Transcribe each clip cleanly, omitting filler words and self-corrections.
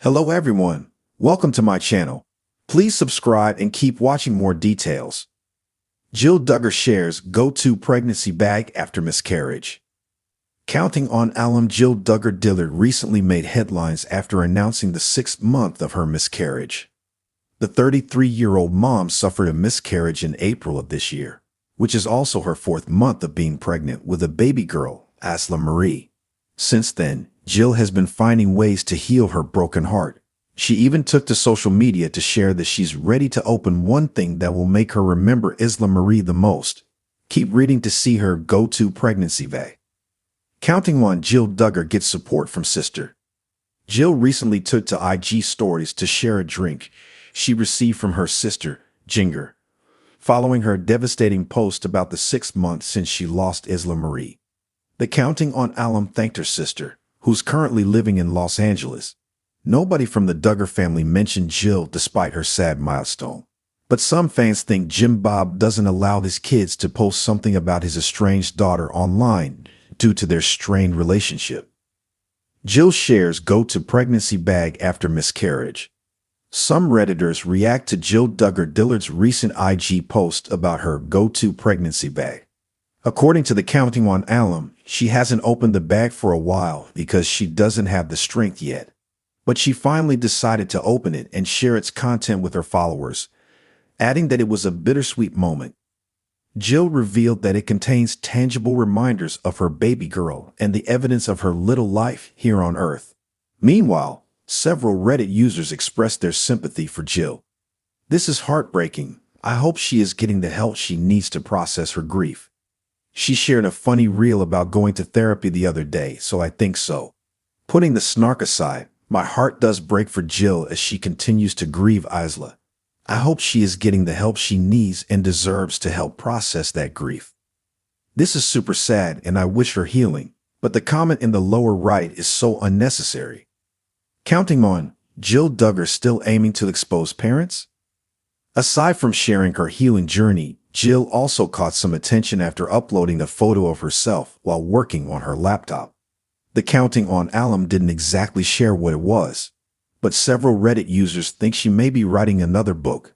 Hello everyone, welcome to my channel. Please subscribe and keep watching more details. Jill Duggar shares go-to pregnancy bag after miscarriage. Counting on alum Jill Duggar Dillard recently made headlines after announcing the 6th month of her miscarriage. The 33-year-old mom suffered a miscarriage in April of this year, which is also her 4th month of being pregnant with a baby girl, Asla Marie. Since then, Jill has been finding ways to heal her broken heart. She even took to social media to share that she's ready to open one thing that will make her remember Isla Marie the most. Keep reading to see her go-to pregnancy bag. Counting on Jill Duggar gets support from sister. Jill recently took to IG stories to share a drink she received from her sister, Duggar, following her devastating post about the 6th month since she lost Isla Marie. The Counting on alum thanked her sister, who's currently living in Los Angeles. Nobody from the Duggar family mentioned Jill despite her sad milestone. But some fans think Jim Bob doesn't allow his kids to post something about his estranged daughter online due to their strained relationship. Jill shares go-to pregnancy bag after miscarriage. Some Redditors react to Jill Duggar Dillard's recent IG post about her go-to pregnancy bag. According to the Counting on alum, she hasn't opened the bag for a while because she doesn't have the strength yet. But she finally decided to open it and share its content with her followers, adding that it was a bittersweet moment. Jill revealed that it contains tangible reminders of her baby girl and the evidence of her little life here on Earth. Meanwhile, several Reddit users expressed their sympathy for Jill. "This is heartbreaking. I hope she is getting the help she needs to process her grief. She shared a funny reel about going to therapy the other day, so I think so. Putting the snark aside, my heart does break for Jill as she continues to grieve Isla. I hope she is getting the help she needs and deserves to help process that grief. This is super sad and I wish her healing, but the comment in the lower right is so unnecessary." Counting on Jill Duggar still aiming to expose parents? Aside from sharing her healing journey, Jill also caught some attention after uploading a photo of herself while working on her laptop. The Counting on alum didn't exactly share what it was, but several Reddit users think she may be writing another book.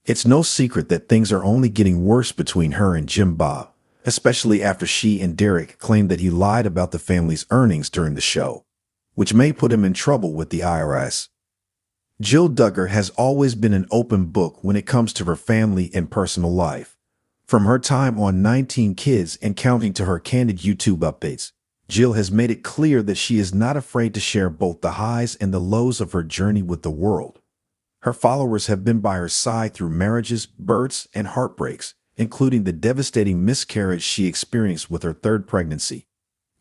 It's no secret that things are only getting worse between her and Jim Bob, especially after she and Derek claimed that he lied about the family's earnings during the show, which may put him in trouble with the IRS. Jill Duggar has always been an open book when it comes to her family and personal life. From her time on 19 Kids and counting to her candid YouTube updates, Jill has made it clear that she is not afraid to share both the highs and the lows of her journey with the world. Her followers have been by her side through marriages, births, and heartbreaks, including the devastating miscarriage she experienced with her 3rd pregnancy.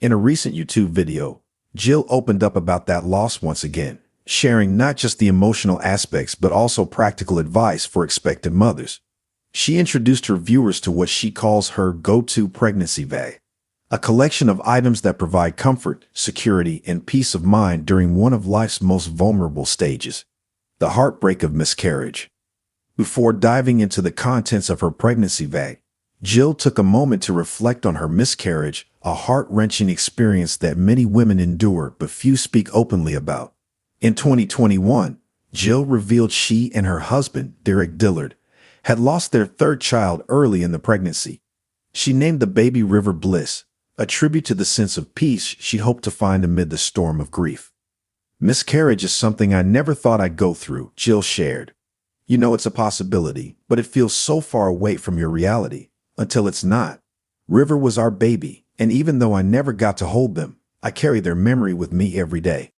In a recent YouTube video, Jill opened up about that loss once again, sharing not just the emotional aspects but also practical advice for expectant mothers. She introduced her viewers to what she calls her go-to pregnancy bag, a collection of items that provide comfort, security, and peace of mind during one of life's most vulnerable stages, the heartbreak of miscarriage. Before diving into the contents of her pregnancy bag, Jill took a moment to reflect on her miscarriage, a heart-wrenching experience that many women endure but few speak openly about. In 2021, Jill revealed she and her husband, Derek Dillard, had lost their 3rd child early in the pregnancy. She named the baby River Bliss, a tribute to the sense of peace she hoped to find amid the storm of grief. "Miscarriage is something I never thought I'd go through," Jill shared. "You know it's a possibility, but it feels so far away from your reality, until it's not. River was our baby, and even though I never got to hold them, I carry their memory with me every day."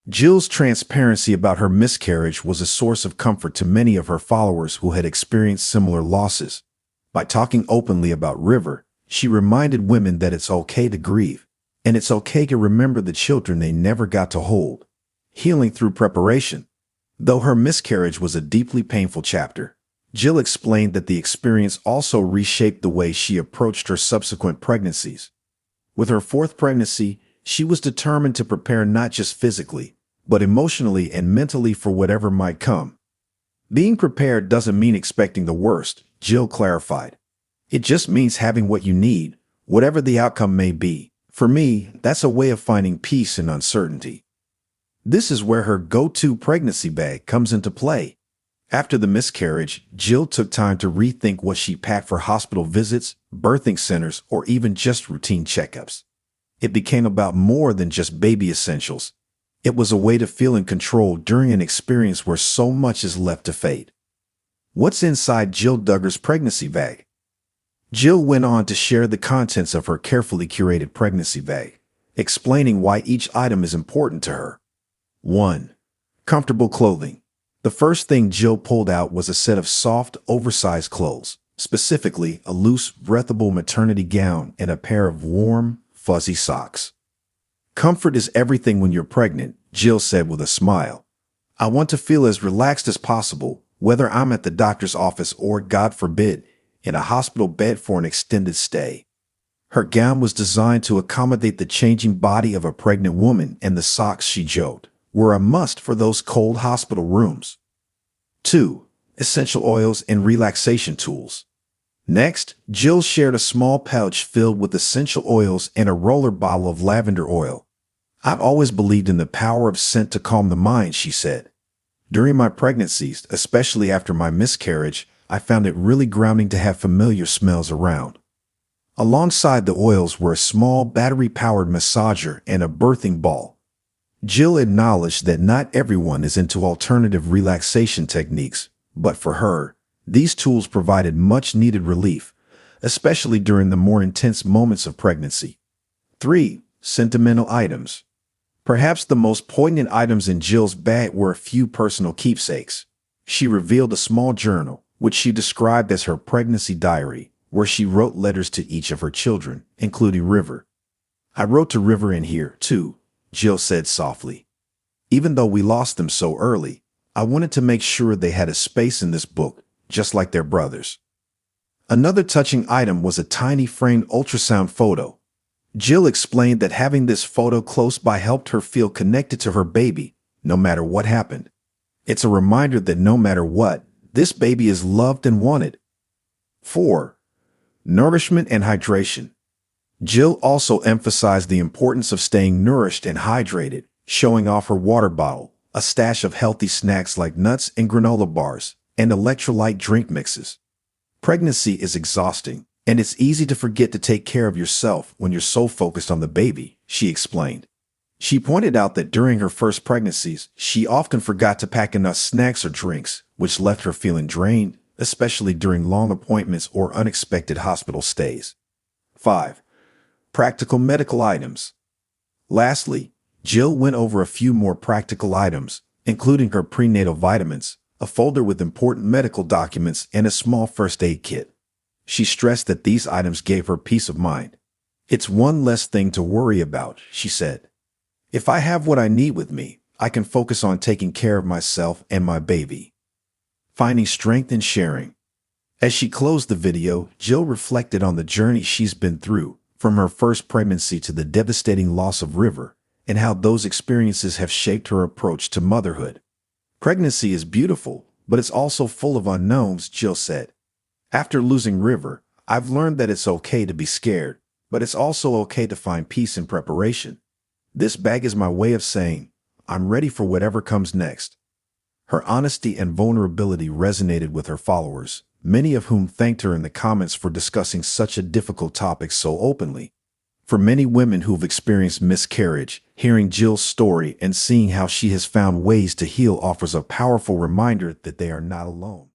Jill's transparency about her miscarriage was a source of comfort to many of her followers who had experienced similar losses. By talking openly about River, she reminded women that it's okay to grieve, and it's okay to remember the children they never got to hold. Healing through preparation. Though her miscarriage was a deeply painful chapter, Jill explained that the experience also reshaped the way she approached her subsequent pregnancies. With her 4th pregnancy, she was determined to prepare not just physically, but emotionally and mentally for whatever might come. Being prepared doesn't mean expecting the worst, Jill clarified. It just means having what you need, whatever the outcome may be. For me, that's a way of finding peace in uncertainty. This is where her go-to pregnancy bag comes into play. After the miscarriage, Jill took time to rethink what she packed for hospital visits, birthing centers, or even just routine checkups. It became about more than just baby essentials. It was a way to feel in control during an experience where so much is left to fate. What's inside Jill Duggar's pregnancy bag? Jill went on to share the contents of her carefully curated pregnancy bag, explaining why each item is important to her. 1. Comfortable clothing. The first thing Jill pulled out was a set of soft, oversized clothes, specifically a loose, breathable maternity gown and a pair of warm, fuzzy socks. Comfort is everything when you're pregnant, Jill said with a smile. I want to feel as relaxed as possible, whether I'm at the doctor's office or, God forbid, in a hospital bed for an extended stay. Her gown was designed to accommodate the changing body of a pregnant woman, and the socks, she joked, were a must for those cold hospital rooms. 2. Essential oils and relaxation tools. Next, Jill shared a small pouch filled with essential oils and a roller bottle of lavender oil. I've always believed in the power of scent to calm the mind, she said. During my pregnancies, especially after my miscarriage, I found it really grounding to have familiar smells around. Alongside the oils were a small battery-powered massager and a birthing ball. Jill acknowledged that not everyone is into alternative relaxation techniques, but for her, these tools provided much-needed relief, especially during the more intense moments of pregnancy. 3. Sentimental items. Perhaps the most poignant items in Jill's bag were a few personal keepsakes. She revealed a small journal, which she described as her pregnancy diary, where she wrote letters to each of her children, including River. I wrote to River in here, too, Jill said softly. Even though we lost them so early, I wanted to make sure they had a space in this book, just like their brothers. Another touching item was a tiny framed ultrasound photo. Jill explained that having this photo close by helped her feel connected to her baby, no matter what happened. It's a reminder that no matter what, this baby is loved and wanted. 4. Nourishment and hydration. Jill also emphasized the importance of staying nourished and hydrated, showing off her water bottle, a stash of healthy snacks like nuts and granola bars, and electrolyte drink mixes. Pregnancy is exhausting, and it's easy to forget to take care of yourself when you're so focused on the baby, she explained. She pointed out that during her first pregnancies, she often forgot to pack enough snacks or drinks, which left her feeling drained, especially during long appointments or unexpected hospital stays. 5. Practical medical items. Lastly, Jill went over a few more practical items, including her prenatal vitamins, a folder with important medical documents, and a small first aid kit. She stressed that these items gave her peace of mind. It's one less thing to worry about, she said. If I have what I need with me, I can focus on taking care of myself and my baby. Finding strength in sharing. As she closed the video, Jill reflected on the journey she's been through, from her first pregnancy to the devastating loss of River, and how those experiences have shaped her approach to motherhood. Pregnancy is beautiful, but it's also full of unknowns, Jill said. After losing River, I've learned that it's okay to be scared, but it's also okay to find peace in preparation. This bag is my way of saying, I'm ready for whatever comes next. Her honesty and vulnerability resonated with her followers, many of whom thanked her in the comments for discussing such a difficult topic so openly. For many women who've experienced miscarriage, hearing Jill's story and seeing how she has found ways to heal offers a powerful reminder that they are not alone.